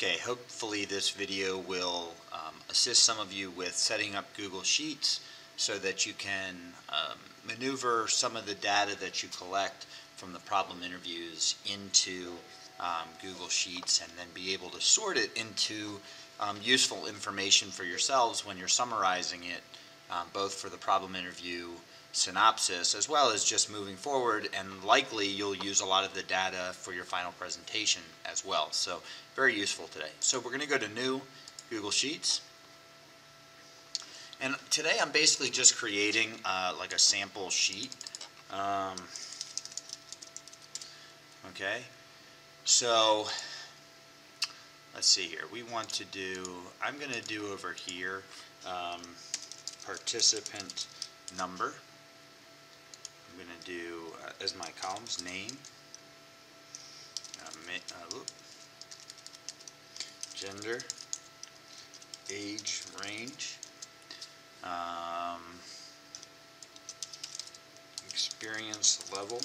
Okay, hopefully this video will assist some of you with setting up Google Sheets so that you can maneuver some of the data that you collect from the problem interviews into Google Sheets and then be able to sort it into useful information for yourselves when you're summarizing it, both for the problem interview synopsis as well as just moving forward, and likely you'll use a lot of the data for your final presentation as well. So very useful today. So we're going to go to New, Google Sheets, and today I'm basically just creating like a sample sheet. Okay, so let's see here. We want to do, I'm going to do over here participant number. I'm going to do as my columns name, gender, age range, experience level,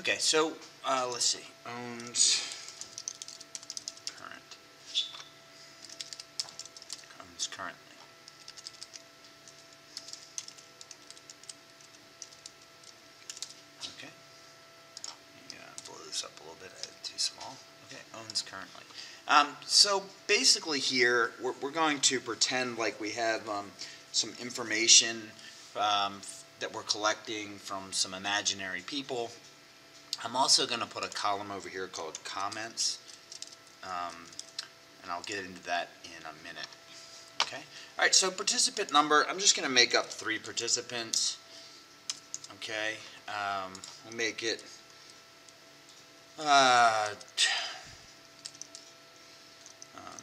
okay, so let's see, owns currently. Okay, blow this up a little bit, I had it too small. Okay, owns currently. So basically here, we're going to pretend like we have some information that we're collecting from some imaginary people. I'm also going to put a column over here called comments, and I'll get into that in a minute. Okay. All right. So participant number, I'm just going to make up 3 participants. Okay. We'll make it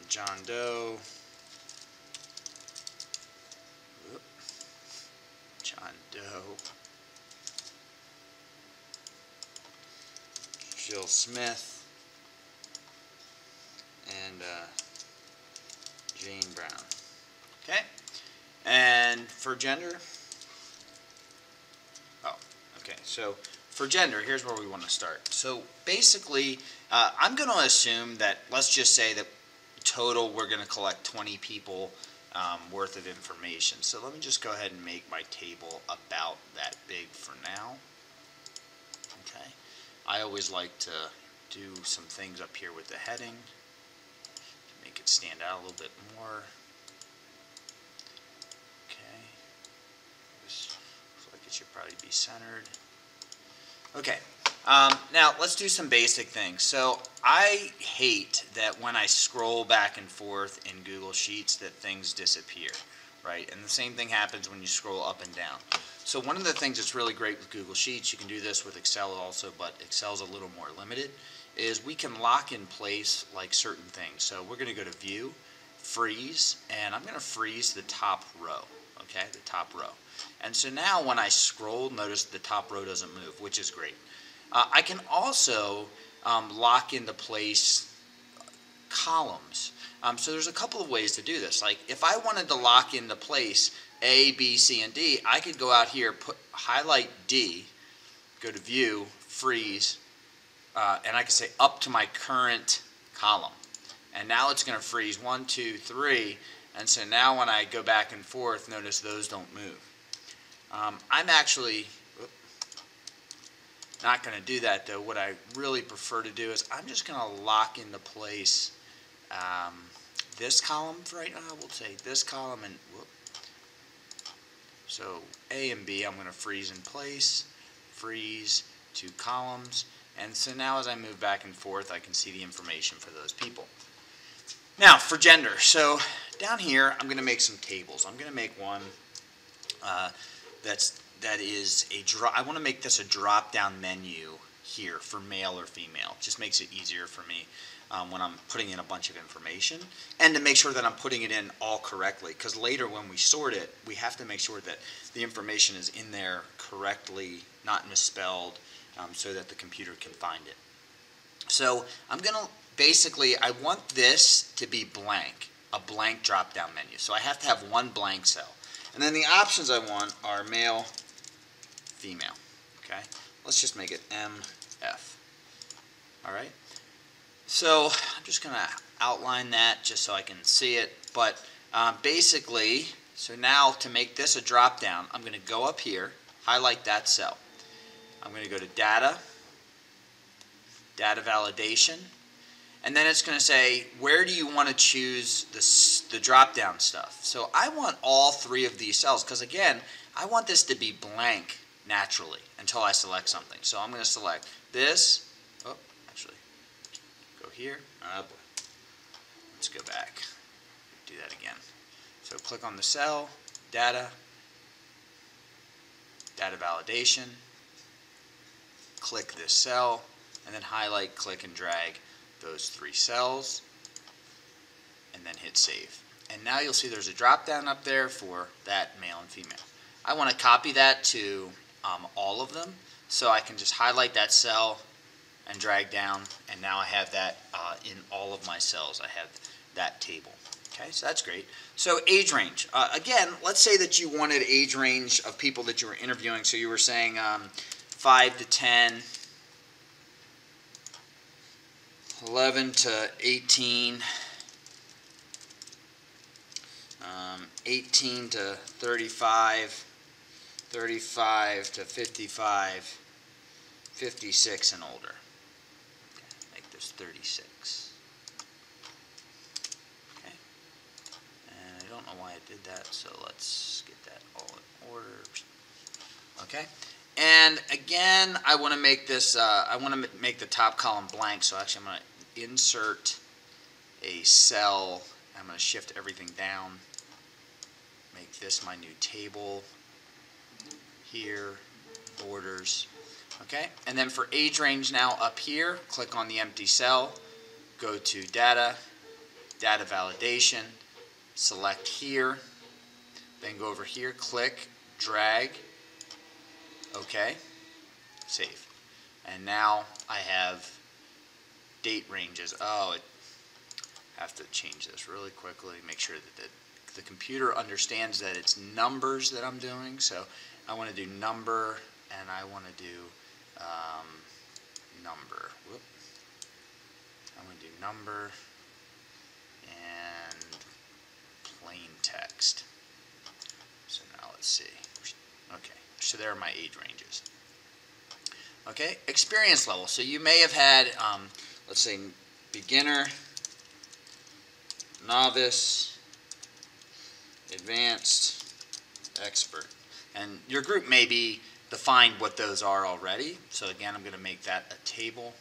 John Doe, Jill Smith, and Jane Brown. Okay, and for gender, so for gender, here's where we want to start. So basically, I'm going to assume that, let's just say that total we're going to collect 20 people worth of information. So let me just go ahead and make my table about that big for now. Okay, I always like to do some things up here with the heading to make it stand out a little bit more. Okay, this looks like it should probably be centered. Okay, now let's do some basic things. So I hate that when I scroll back and forth in Google Sheets that things disappear, right? And the same thing happens when you scroll up and down. So one of the things that's really great with Google Sheets, you can do this with Excel also, but Excel's a little more limited, is we can lock in place like certain things. So we're going to go to View, Freeze, and I'm going to freeze the top row, okay, the top row. And so now when I scroll, notice the top row doesn't move, which is great. I can also lock into place columns. So there's a couple of ways to do this. Like if I wanted to lock into place A, B, C, and D, I could go out here, highlight D, go to View, Freeze, and I can say up to my current column. And now it's going to freeze 1, 2, 3, and so now when I go back and forth, notice those don't move. I'm actually not going to do that though. What I really prefer to do is I'm just going to lock into place this column for right now. We'll say this column, and so A and B I'm going to freeze in place, freeze 2 columns, and so now as I move back and forth I can see the information for those people. Now for gender, so down here I'm going to make some tables. I'm going to make one I want to make this a drop-down menu here for male or female. It just makes it easier for me when I'm putting in a bunch of information, and to make sure that I'm putting it in all correctly, because later when we sort it, we have to make sure that the information is in there correctly, not misspelled, so that the computer can find it. So I'm going to basically, I want this to be blank, a blank drop-down menu. So I have to have one blank cell. And then the options I want are male, female. Okay, let's just make it M, F. All right. So I'm just going to outline that just so I can see it. But basically, so now to make this a drop down, I'm going to go up here, highlight that cell. I'm going to go to Data, Data Validation, and then it's going to say, where do you want to choose the drop down stuff? So I want all three of these cells because, again, I want this to be blank naturally until I select something. So I'm going to select this. Oh, actually, go here. Oh boy. Let's go back. Do that again. So click on the cell, Data, Data Validation, click this cell, and then highlight, click, and drag those three cells, and then hit Save. And now you'll see there's a drop down up there for that male and female. I want to copy that to all of them, so I can just highlight that cell and drag down, and now I have that in all of my cells. I have that table. Okay, so that's great. So age range. Again, let's say that you wanted age range of people that you were interviewing. So you were saying 5 to 10, 11 to 18, 18 to 35, 35 to 55, 56 and older. Okay, make this 36. Okay, and I don't know why I did that, so let's get that all in order. Okay, and again, I want to make this. I want to make the top column blank. So actually, I'm going to insert a cell. I'm going to shift everything down. Make this my new table. Here, borders. Okay, and then for age range now up here, click on the empty cell, go to Data, Data Validation, select here, then go over here, click, drag, okay, save. And now I have date ranges. Oh, I have to change this really quickly, make sure that the computer understands that it's numbers that I'm doing. So I want to do number, and I want to do number. Whoop. I'm going to do number and plain text. So now let's see. Okay, so there are my age ranges. Okay, experience level. So you may have had, let's say, beginner, novice, advanced, expert. And your group may be defined what those are already. So again, I'm going to make that a table.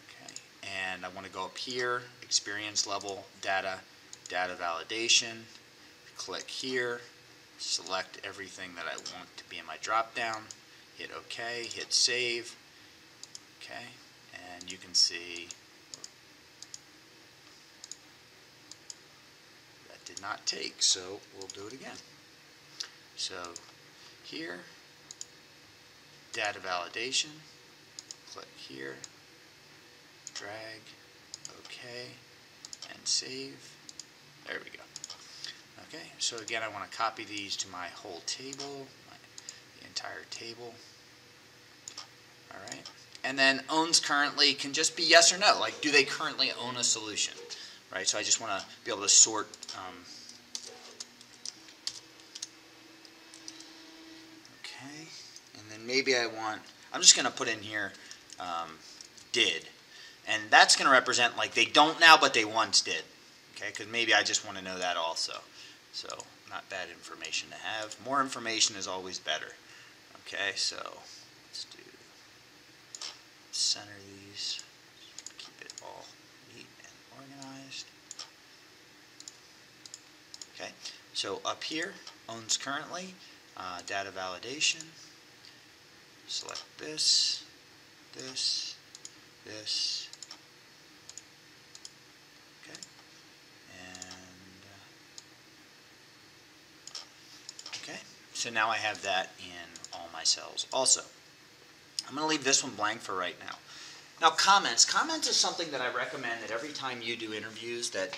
Okay, and I want to go up here, experience level, data, data validation. Click here, select everything that I want to be in my drop down. Hit OK, hit save. Okay, and you can see that did not take, so we'll do it again. So here, data validation, click here, drag, OK, and save. There we go. Okay, so again, I want to copy these to my whole table, the entire table. All right, and then owns currently can just be yes or no. Like, do they currently own a solution? Right. So I just want to be able to sort. Okay, and then maybe I'm just going to put in here did, and that's going to represent like they don't now, but they once did. Okay, because maybe I just want to know that also. So not bad information to have. More information is always better. Okay, so let's do center these, keep it all neat and organized. Okay, so up here, owns currently, data validation, select this, this, this, okay, and okay, so now I have that in all my cells also. I'm going to leave this one blank for right now. Now comments. Comments is something that I recommend that every time you do interviews that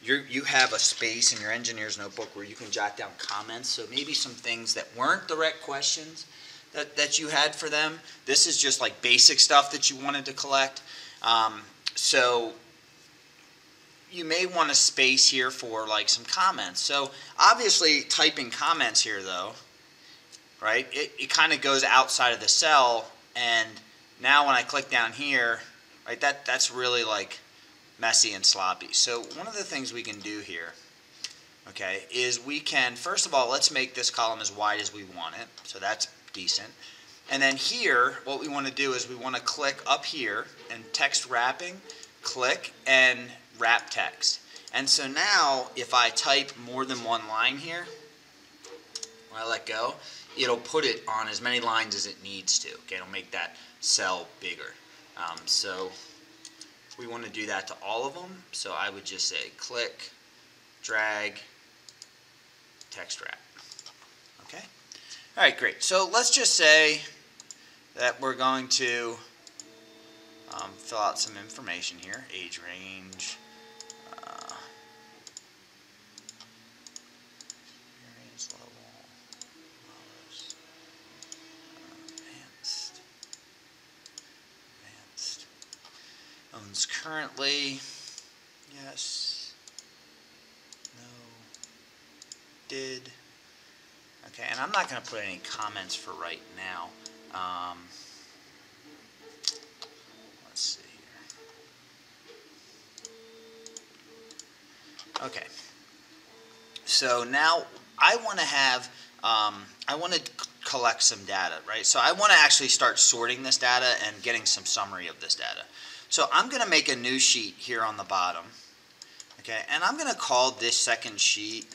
you have a space in your engineer's notebook where you can jot down comments. So maybe some things that weren't direct questions, that you had for them. This is just like basic stuff that you wanted to collect. So you may want to space here for like some comments. So obviously typing comments here though, right, it kind of goes outside of the cell, and now when I click down here, right, that's really like messy and sloppy. So one of the things we can do here, okay, is we can, first of all, let's make this column as wide as we want it. So that's decent. And then here, what we want to do is we want to click up here and text wrapping, click and wrap text. And so now if I type more than one line here, when I let go, it'll put it on as many lines as it needs to. Okay, it'll make that cell bigger. So we want to do that to all of them. So I would just say click, drag, text wrap. Okay. All right, great. So let's just say that we're going to fill out some information here. Age range, experience level, advanced. Owns currently, yes, no, did. Okay, and I'm not going to put any comments for right now. Let's see here. Okay, so now I want to have, I want to collect some data, right? So I want to actually start sorting this data and getting some summary of this data. So I'm going to make a new sheet here on the bottom, okay, and I'm going to call this second sheet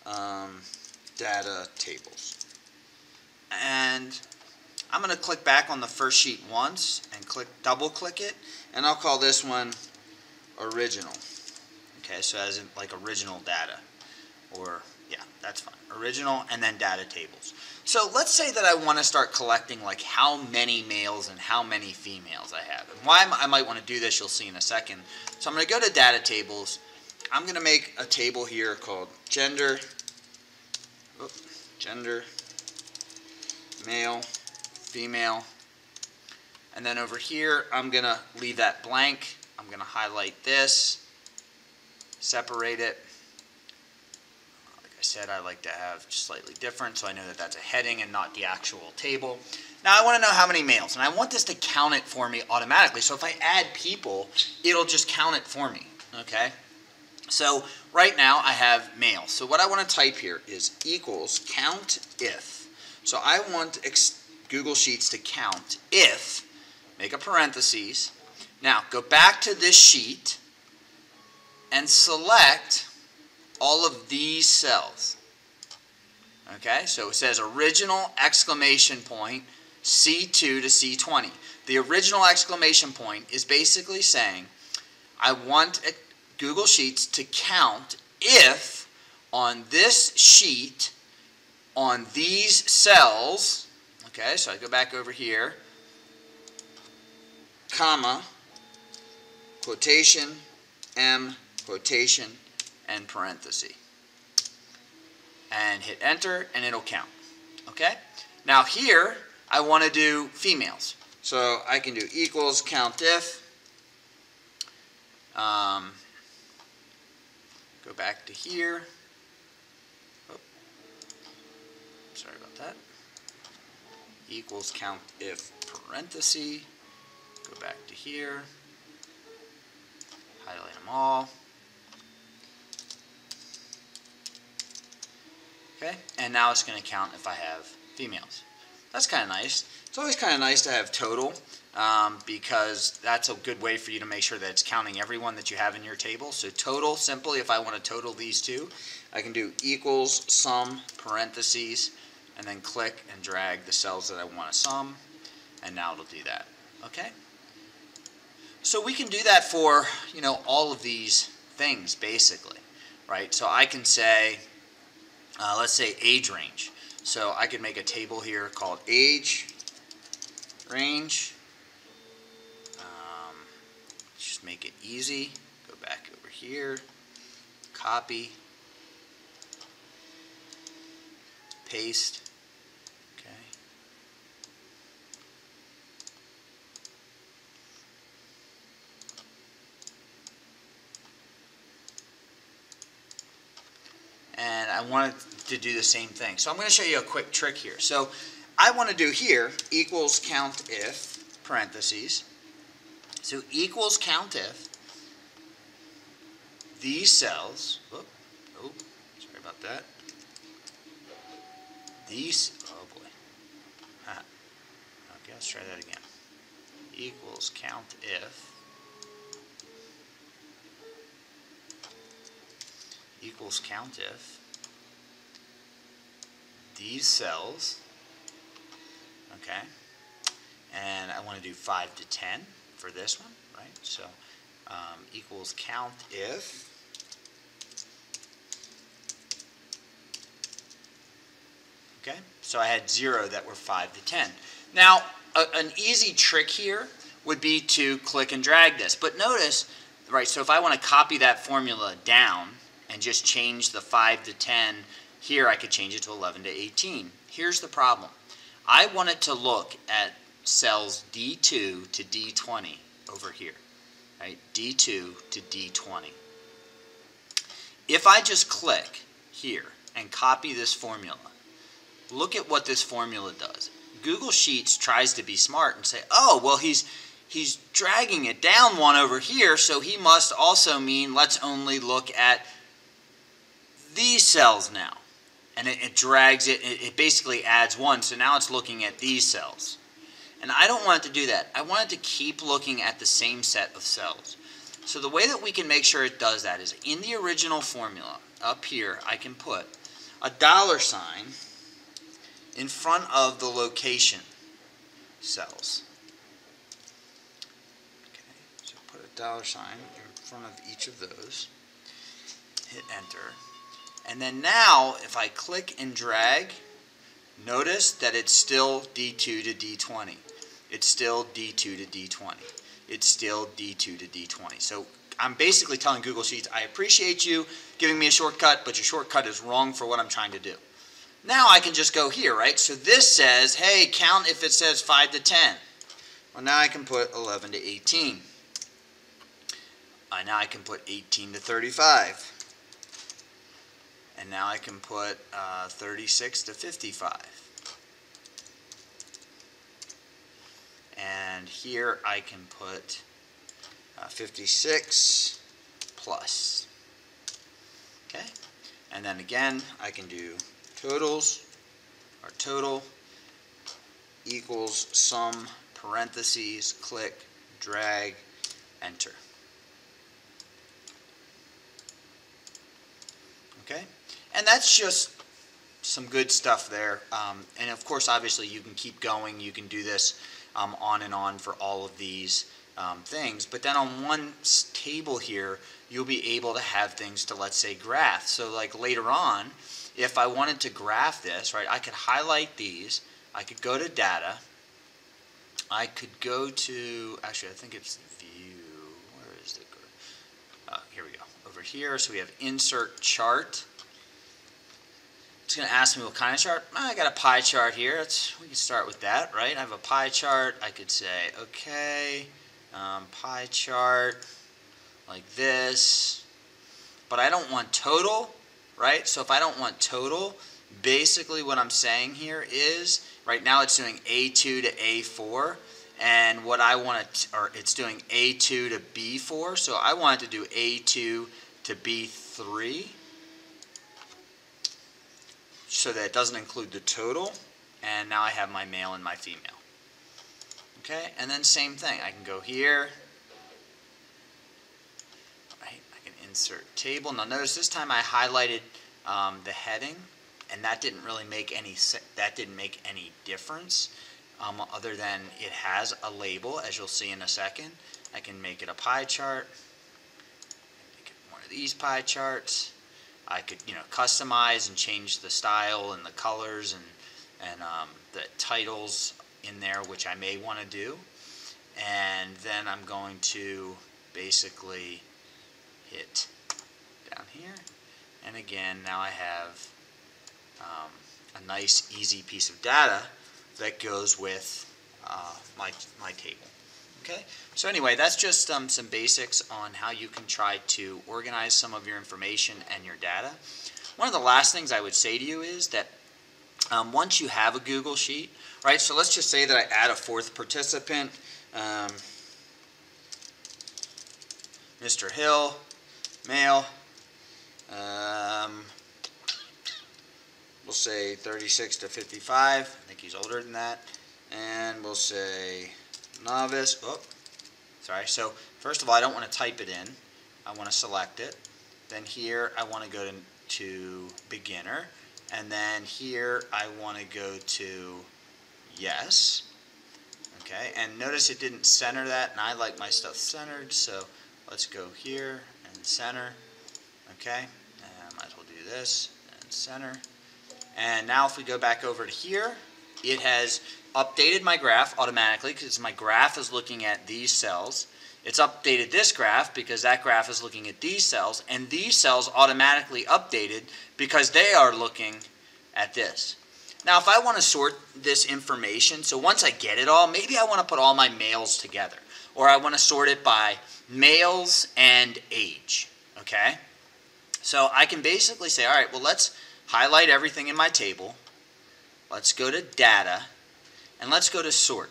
data tables. And I'm going to click back on the first sheet once and double click it, and I'll call this one original. Okay, so as in like original data, or yeah, that's fine. Original and then data tables. So let's say that I want to start collecting like how many males and how many females I have. And why I might want to do this, you'll see in a second. So I'm going to go to data tables. I'm going to make a table here called gender, male, female, and then over here I'm going to leave that blank. I'm going to highlight this, separate it. Like I said, I like to have slightly different, so I know that that's a heading and not the actual table. Now I want to know how many males, and I want this to count it for me automatically. So if I add people, it'll just count it for me. Okay. So right now I have male. So what I want to type here is equals CountIf. So I want Google Sheets to count if, make a parentheses. Now go back to this sheet and select all of these cells. Okay, so it says original exclamation point C2 to C20. The original exclamation point is basically saying I want Google Sheets to count if on this sheet, on these cells, okay, so I go back over here, comma, quotation, M, quotation, and parenthesis. And hit enter, and it'll count. Okay? Now here, I want to do females. So I can do equals CountIf. Go back to here. Oh, sorry about that. Equals CountIf parenthesis. Go back to here. Highlight them all. Okay, and now it's going to count if I have females. That's kind of nice. It's always kind of nice to have total because that's a good way for you to make sure that it's counting everyone that you have in your table. So total, simply, if I want to total these two, I can do equals sum parentheses and then click and drag the cells that I want to sum, and now it'll do that. Okay? So we can do that for, you know, all of these things basically, right? So I can say, let's say age range. So I could make a table here called age range. Just make it easy. Go back over here, copy, paste. Okay. I want it to do the same thing. So I'm going to show you a quick trick here. So I want to do here equals CountIf, parentheses. So equals CountIf, these cells, oh, sorry about that. These, oh boy. Okay, let's try that again. Equals CountIf. Equals CountIf. These cells, okay, and I want to do 5 to 10 for this one, right? So equals CountIf. Okay, so I had 0 that were 5 to 10. Now, an easy trick here would be to click and drag this, but notice, right, so if I want to copy that formula down and just change the 5 to 10, here I could change it to 11 to 18. Here's the problem. I want it to look at cells D2 to D20 over here, right? D2 to D20. If I just click here and copy this formula, look at what this formula does. Google Sheets tries to be smart and say, oh, well, he's dragging it down one over here, so he must also mean let's only look at these cells now. And it drags it, it basically adds 1, so now it's looking at these cells. And I don't want it to do that. I want it to keep looking at the same set of cells. So the way that we can make sure it does that is in the original formula, up here, I can put a $sign in front of the location cells. Okay, so put a $sign in front of each of those, hit enter. And then now, if I click and drag, notice that it's still D2 to D20. It's still D2 to D20. It's still D2 to D20. So I'm basically telling Google Sheets, I appreciate you giving me a shortcut, but your shortcut is wrong for what I'm trying to do. Now I can just go here, right? So this says, hey, count if it says 5 to 10. Well, now I can put 11 to 18. Now I can put 18 to 35. And now I can put 36 to 55. And here I can put 56 plus. Okay? And then again, I can do totals, or total equals sum, parentheses, click, drag, enter. Okay? And that's just some good stuff there. And of course, obviously, you can keep going. You can do this on and on for all of these things. But then on one table here, you'll be able to have things to, let's say, graph. So like later on, if I wanted to graph this, right, I could highlight these. I could go to data. I could go to, actually, I think it's view. Where is it? Here we go. Over here, so we have insert chart. It's going to ask me what kind of chart. I got a pie chart here. We can start with that, right? I have a pie chart. I could say, okay, pie chart like this. But I don't want total, right? So if I don't want total, basically what I'm saying here is, right now it's doing A2 to A4. And what I want to, or it's doing A2 to B4. So I want it to do A2 to B3. So that it doesn't include the total, and now I have my male and my female. Okay, and then same thing. I can go here. Right, I can insert table. Now notice this time I highlighted the heading, and that didn't really make any difference, other than it has a label, as you'll see in a second. I can make it a pie chart. Make it one of these pie charts. I could, customize and change the style and the colors and the titles in there, which I may want to do. And then I'm going to basically hit down here. And again, now I have a nice, easy piece of data that goes with my table. Okay, so anyway, that's just some basics on how you can try to organize some of your information and your data. one of the last things I would say to you is that once you have a Google Sheet, right, so let's just say that I add a fourth participant, Mr. Hill, male, we'll say 36 to 55, I think he's older than that, and we'll say novice, oh, sorry, so first of all I don't want to type it in, I want to select it, then here I want to go to beginner, and then here I want to go to yes. Okay, and notice it didn't center that, and I like my stuff centered, so let's go here and center. Okay, and I might as well do this and center. And now if we go back over to here, it has updated my graph automatically because my graph is looking at these cells. It's updated this graph because that graph is looking at these cells, and these cells automatically updated because they are looking at this. Now if I want to sort this information, so once I get it all, maybe I want to put all my males together, or I want to sort it by males and age, okay? So I can basically say, all right, well let's highlight everything in my table, let's go to data, and let's go to sort.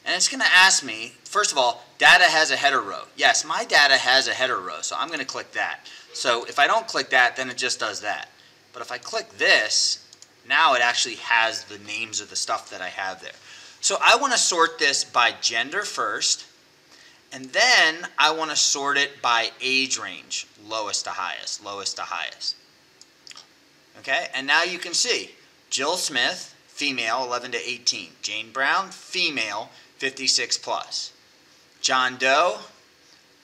And it's going to ask me, first of all, data has a header row. Yes, my data has a header row, so I'm going to click that. So if I don't click that, then it just does that. But if I click this, now it actually has the names of the stuff that I have there. So I want to sort this by gender first, and then I want to sort it by age range, lowest to highest, lowest to highest. Okay, and now you can see Jill Smith, female, 11 to 18. Jane Brown, female, 56 plus. John Doe,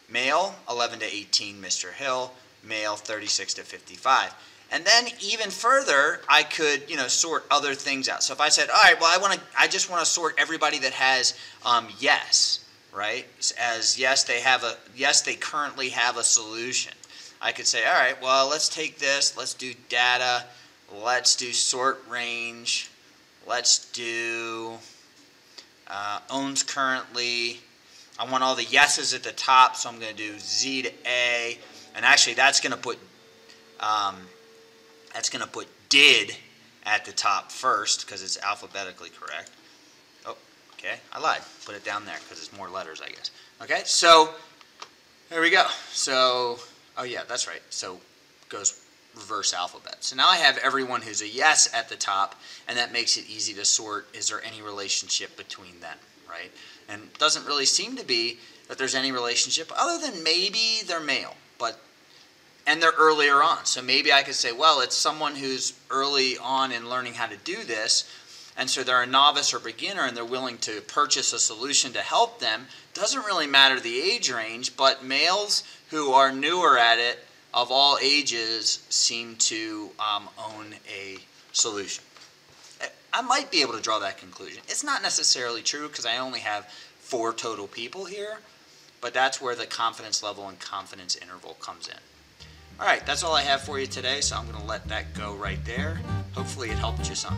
male, 11 to 18. Mr. Hill, male, 36 to 55. And then even further, I could, sort other things out. So if I said, all right, well, I just want to sort everybody that has yes, right? As yes, they currently have a solution. I could say, all right, well, let's take this, let's do data, let's do sort range, let's do owns currently. I want all the yeses at the top, so I'm going to do Z to A, and actually that's going to put did at the top first because it's alphabetically correct. Oh, okay, I lied. Put it down there because it's more letters, I guess. Okay, so there we go. So, oh yeah, that's right. So it goes reverse alphabet. So now I have everyone who's a yes at the top, and that makes it easy to sort. Is there any relationship between them, right? And it doesn't really seem to be that there's any relationship other than maybe they're male, and they're earlier on. So maybe I could say, well, it's someone who's early on in learning how to do this, and so they're a novice or beginner and they're willing to purchase a solution to help them. Doesn't really matter the age range, but males who are newer at it of all ages seem to own a solution. I might be able to draw that conclusion. It's not necessarily true because I only have 4 total people here, but that's where the confidence level and confidence interval comes in. All right, that's all I have for you today, so I'm going to let that go right there. Hopefully it helped you some.